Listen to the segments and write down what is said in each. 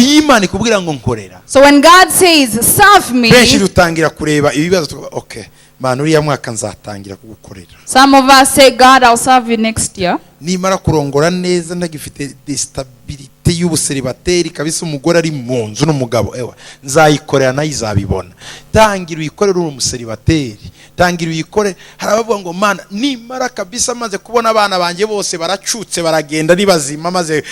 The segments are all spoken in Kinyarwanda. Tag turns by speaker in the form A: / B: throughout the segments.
A: Imana ikubwira ngo nkorera.
B: So when God says serve me,
A: benshi rutangira kureba ibibazo okay man uriya mwaka nzatangira kugukorera.
B: Some of us say, God, I'll serve you next year.
A: Nimara kurongora neza ntagifite stability y'ubuseribateri kabisa umugore ari mu nzu n'umugabo ewa nzayikorera nayo izabibona. Tangira uyikorera uri umuseribateri, tangira uyikore. Harabavuga ngo mana nimara kabisa maze kubona abana banje bose baracutse baragenda nibazima maze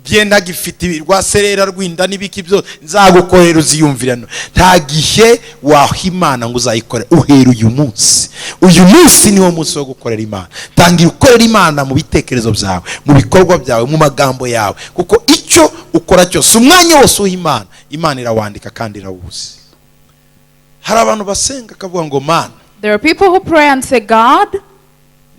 A: byenda gifite rwaserera rwinda nibiki byo nzagukorera uziyumvirano. Nta gihe wahimana ngo uzayikore uhera uyu munsi. Uyu munsi niwo munsi wo gukorera Imana. Tangira ukorera Imana mu bitekerezo byawe, mu bikorwa byawe, mu magambo yawe, kuko icyo ukora cyose umwanya wose uhimana Imana irawandika kandi irawuzi. Hari abantu basenga kavuga ngo mana,
B: there are people who pray and say, God,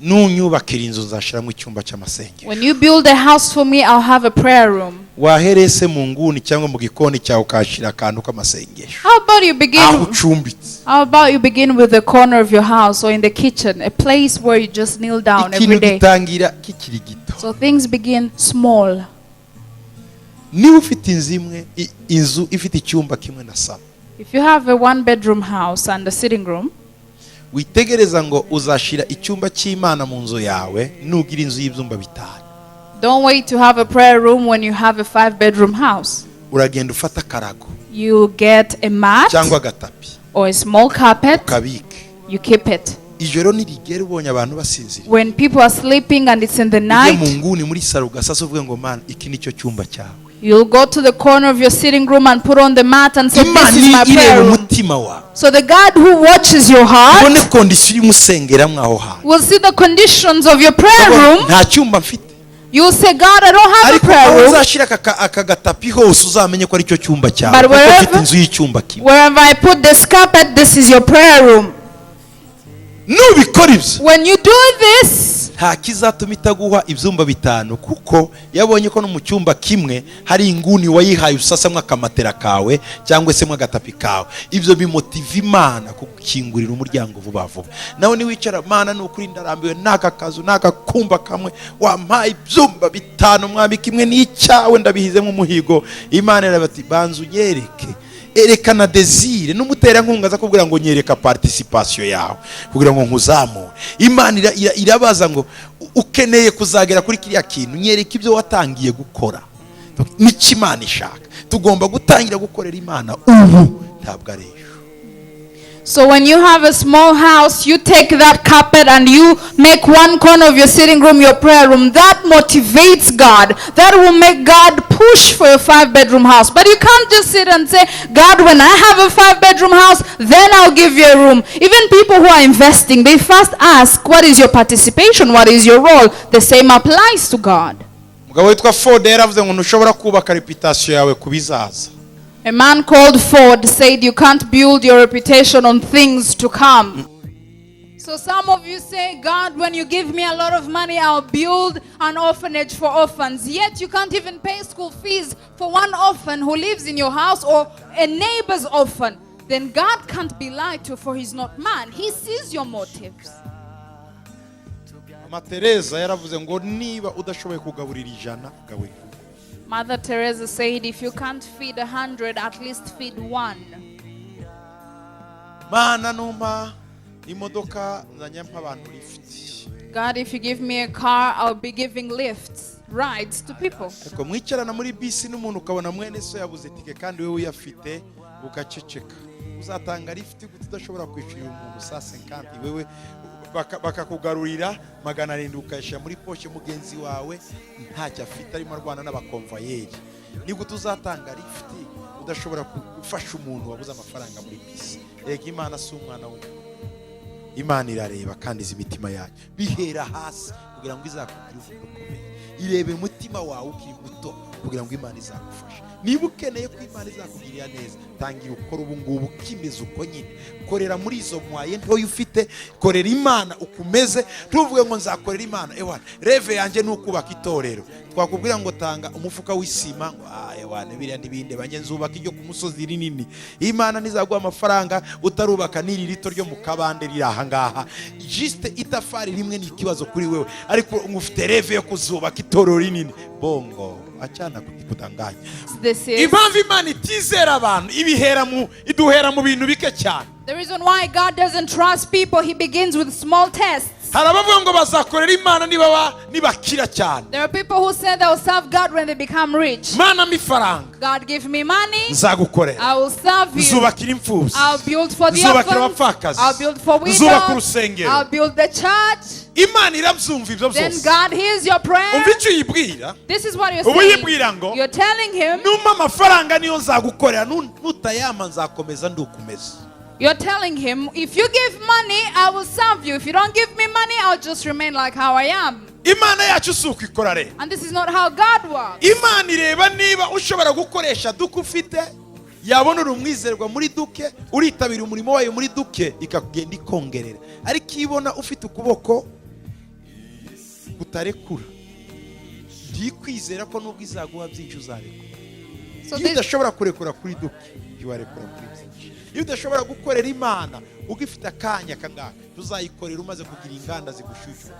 A: nunyubakira inzu nzashiramo icyumba cy'amasengero.
B: when you build a house for me, I'll have a prayer room.
A: Waherese mu nguni cyangwa mu gikoni cyawe ukashira akantu k'amasengesho.
B: How about you begin?
A: Aho ucumbitse.
B: How about you begin with the corner of your house or in the kitchen, a place where you just kneel down every day.
A: Gitangira kikiri gito.
B: So things begin small.
A: Niba ufite inzu ifite icyumba kimwe na salo.
B: If you have a one-bedroom house and a sitting room,
A: witegereza ngo uzashira icyumba cy'Imana mu nzu yawe nugira inzu y'ibyumba bitanu.
B: don't wait to have a prayer room when you have a 5-bedroom house.
A: Uragenda ufata karago.
B: You get a mat
A: cyangwa gatapi
B: or a small carpet.
A: ukabike.
B: You keep it.
A: Ijoro nirigera ubonye abantu basinzira.
B: When people are sleeping and it's in the
A: Ujye
B: night,
A: mu nguni muri salo gasasa uvuge ngo man iki nicyo cyumba cyawe.
B: you'll go to the corner of your sitting room and put on the mat and say, this is my prayer room. So the God who watches your heart
A: ubone condition y'umusengeramo aho hantu.
B: will see the conditions of your prayer room.
A: Nta cyumba mfite.
B: You'll say, God, I don't have a prayer
A: ariko
B: room.
A: uzashira aka gatapi hose uzamenye ko ari cyo cyumba cyawe.
B: But
A: Ufite inzu y'icyumba kimwe.
B: wherever I put this carpet, this is your prayer room.
A: Nubikora ibyo
B: When you do this,
A: nta kizatuma itaguha ibyumba bitanu, kuko yabonye ko no mu cyumba kimwe hari inguni wayihaye usasamwe akamatera kawe cyangwa se mwe agatapi kawe. Ibyo bimotiva Imana kugukingurira umuryango vuba vuba. Nawe ni wicara Mana n'ukuri ndarambiwe n'aka kazu n'aka kumba kamwe wampaye ibyumba bitanu mwami kimwe n'icyawe ndabihizemo umuhigo. Imana irabati banzu nyereke erekana desire n'umutera nkunga za kubwira ngo nyereka participation yawe kugira ngo nkuzamure. Imana irabaza ngo ukeneye kuzagera kuri kiriya kintu nyereka ibyo watangiye gukora. N'iki Imana ishaka tugomba gutangira gukorera Imana ubu ntabwo ari.
B: so when you have a small house, you take that carpet and you make one corner of your sitting room your prayer room. That motivates God. That will make God push for your 5-bedroom house. But you can't just sit and say, God, when I have a 5-bedroom house, then I'll give you a room. Even people who are investing, they first ask, what is your participation? What is your role? The same applies to God.
A: Mugabo witwa Ford yaravuze ngo ntushobora kubaka reputation yawe kubizaza.
B: A man called Ford said you can't build your reputation on things to come. So some of you say, God, when you give me a lot of money, I'll build an orphanage for orphans. Yet you can't even pay school fees for one orphan who lives in your house or a neighbor's orphan. Then God can't be lied to, for he's not man. He sees your motives.
A: Mama Teresa yaravuze ngo niba udashoboye kugaburira 100 gaburira.
B: Mother Teresa said, if you can't feed 100, at least feed 1.
A: Mana numpa imodoka nzanyampa abantu lift.
B: God, if you give me a car, I'll be giving lifts, rides to people.
A: Ariko mwicarana muri bisi n'umuntu ukabona mwene so yabuze tike kandi wewe uyafite ukaceceka. Uzatanga lift gute udashobora kwishyura umuntu saa 50 wewe bakakugarurira 700 ukayishyira muri poshe mugenzi wawe ntacyo afite arimo arwana n'abakonvoyeri. Ni gute uzatanga lift udashobora gufasha umuntu wabuze amafaranga muri bisi? Ega Imana si umwana we. Imana irareba kandi izi mitima yacu bihera hasi kugira ngo izakugire ubukomeye. Irebe umutima wawe ukiri muto kugira ngo Imana izagufasha. Niba ukeneye ko Imana izakugirira neza, tangira ukora ubu ngubu kimeze uko nyine. Korera muri izo mwaye ntoyo ufite, korera Imana ukumeze. Tuvuge ngo nzakorera Imana, ewana reve yanjye n'ukubaka itorero. Twakubwira ngo tanga umufuka w'isima, ngo ewana biriya nibinde banje nzubaka iryo ku musozi rinini. Imana nizaguha amafaranga utarubaka niri rito ryo mu kabande riri aha ngaha. Juste itafari rimwe ni ikibazo kuri wewe, ariko ngufite reve yo kuzubaka itorero rinini. Bongo achana kudanganya.
B: The this is,
A: impamvu Imana itizera abantu iduhera mu bintu bike cyane.
B: the reason why God doesn't trust people, He begins with small tests.
A: Hari abavuga ngo bazakorera Imana nibakira cyane.
B: There are people who say they'll serve God when they become rich.
A: Mana mifaranga,
B: God, give me money,
A: nzagukorera.
B: I will serve you.
A: Nzubakira imfubyi,
B: I'll build for the
A: nzubakira
B: orphans,
A: abapfakazi,
B: I'll build for
A: nzubaka
B: widows,
A: urusengero.
B: I'll build the church.
A: Imana irabyumva ibyo
B: Then
A: byose.
B: God hears your prayer.
A: Umva icyo uyibwira.
B: This is what you're
A: Ubu
B: saying.
A: yibwira ngo,
B: You're telling him,
A: numpa amafaranga niyo nzagukorera, nutayama nzakomeza ndukomeza.
B: you're telling him, if you give money, I will serve you. If you don't give me money, I'll just remain like how I am.
A: Imana yacu si uko ikora rero.
B: And this is not how God works.
A: Imana ireba niba ushobora gukoresha duke ufite, yabona uri umwizerwa muri duke, uritabira umurimo wayo muri duke, ikakugenda ikongerera. Ariko ibona ufite ukuboko utarekura, ndikwizera ko nubwo izaguha byinshi uzarekura. Iyo udashobora kurekura kuri duke, ntiwarekura kuri byinshi. Iyo udashobora gukorera Imana ugifite akanya kangaka, tuzayikorera umaze kugira inganda zigushyushya.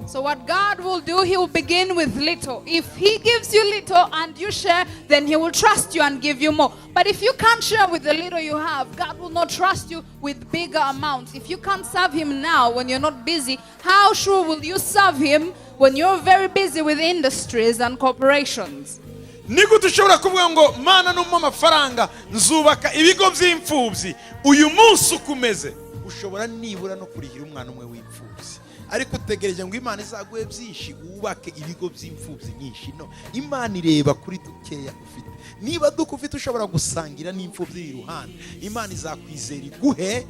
B: So what God will do, He will begin with little. If He gives you little and you share, then He will trust you and give you more. But if you can't share with the little you have, God will not trust you with bigger amounts. If you can't serve Him now when you're not busy, how sure will you serve Him when you're very busy with industries and corporations?
A: Niko dushobora kuvuga ngo Mana numpa amafaranga nzubaka ibigo by'imfubyi, uyu munsi ukumeze ushobora nibura no kurihira umwana umwe w'imfubyi. Ariko utegereje ngo Imana izaguhe byinshi wubake ibigo by'imfubyi nyinshi. No, Imana ireba kuri dukeya ufite. Niba duke ufite ushobora gusangira n'imfubyi iruhande, Imana izakwizera iguhe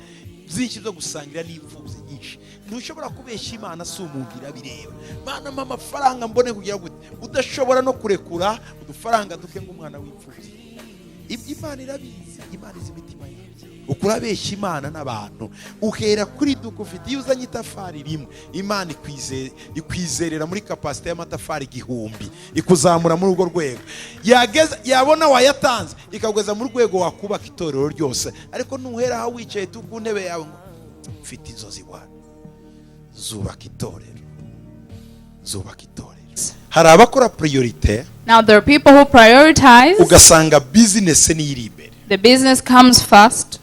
A: byinshi byo gusangira n'imfubyi nyinshi. Ntushobora kubeshya Imana si umuntu irabireba. Mana mpa amafaranga mbone kugira gute, udashobora no kurekura udufaranga duke ng'umwana w'imfubyi. Imana irabizi, Imana izi imitima yawe. Ukurabeshya Imana n'abantu uhera kuri duke ufite. Iyo uzanye itafari rimwe, Imana ikwizerera muri kapasite y'amatafari 1000, ikuzamura muri urwo rwego. Yabona wayatanze ikagweza mu rwego wakubaka itorero ryose. Ariko nuhera aho wicaye tu ku ntebe yawe ngo mfite inzozi bwana, zubaka itorero, zubaka itorero. Hari abakora priorite.
B: Now there are people who prioritize.
A: Ugasanga business ni iri imbere.
B: The business comes first.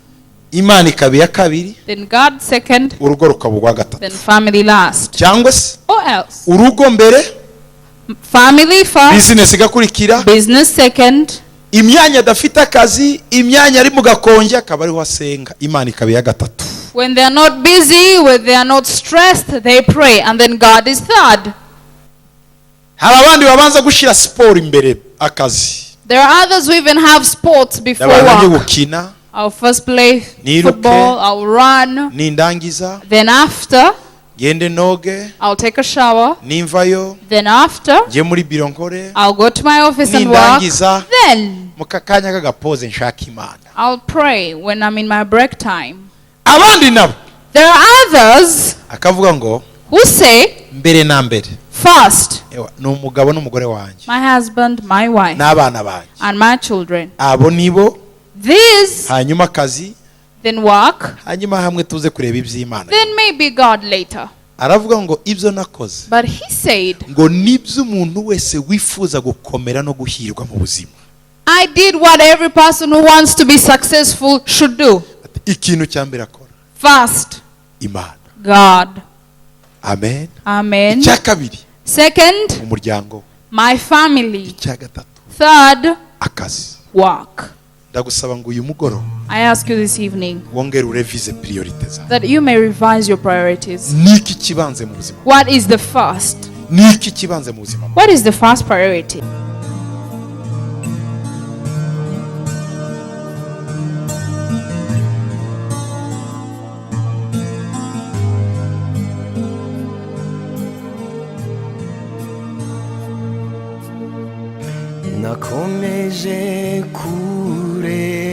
A: Imana ikaba iya kabiri.
B: Then God second.
A: Urugo rukaba urwa gatatu.
B: Then family last.
A: Cyangwa se
B: Or else.
A: urugo mbere,
B: Family first.
A: business igakurikira.
B: Business second.
A: Imyanya adafite akazi, imyanya ari mu gakonje akaba ariho asenga. Imana ikaba iya gatatu.
B: When they are not busy, when they are not stressed, they pray, and then God is third.
A: Hari abandi babanza gushira sport imbere akazi.
B: There are others who even have sports before
A: Ndabanje
B: work.
A: gukina,
B: I'll first play
A: Niruke.
B: football, I'll run,
A: nindangiza
B: then after,
A: gende noge,
B: I'll take a shower,
A: nimvayo
B: then after,
A: je muri biro nkore,
B: I'll go to my office and work,
A: nindangiza
B: then
A: mukakanya kagapoze nshaka Imana.
B: I'll pray when I'm in my break time.
A: Abandi nabo
B: There are others
A: akavuga ngo
B: who say,
A: mbere na mbere
B: first,
A: ni umugabo n'umugore wanjye
B: my husband, my wife,
A: n'abana banjye,
B: and my children.
A: abo nibo,
B: These,
A: hanyuma akazi,
B: then work,
A: hanyuma hamwe tuze kureba iby'Imana.
B: then maybe God later.
A: Aravuga ngo ibyo nakoze
B: But he said,
A: ngo nibyo umuntu wese wifuza gukomera no guhirwa mu buzima.
B: I did what every person who wants to be successful should do.
A: Ikintu cya mbere akora
B: First,
A: Imana.
B: God.
A: Amen.
B: Amen.
A: Icya kabiri
B: Second,
A: umuryango.
B: my family.
A: Icya gatatu
B: Third,
A: akazi.
B: work.
A: Ndagusaba ngo uyu mugoroba
B: I ask you this evening
A: wongere urevise priorite zawe.
B: that you may revise your priorities.
A: Niki kibanze mu buzima?
B: What is the first?
A: Niki kibanze mu buzima?
B: What is the first priority?
C: nakomeje kureba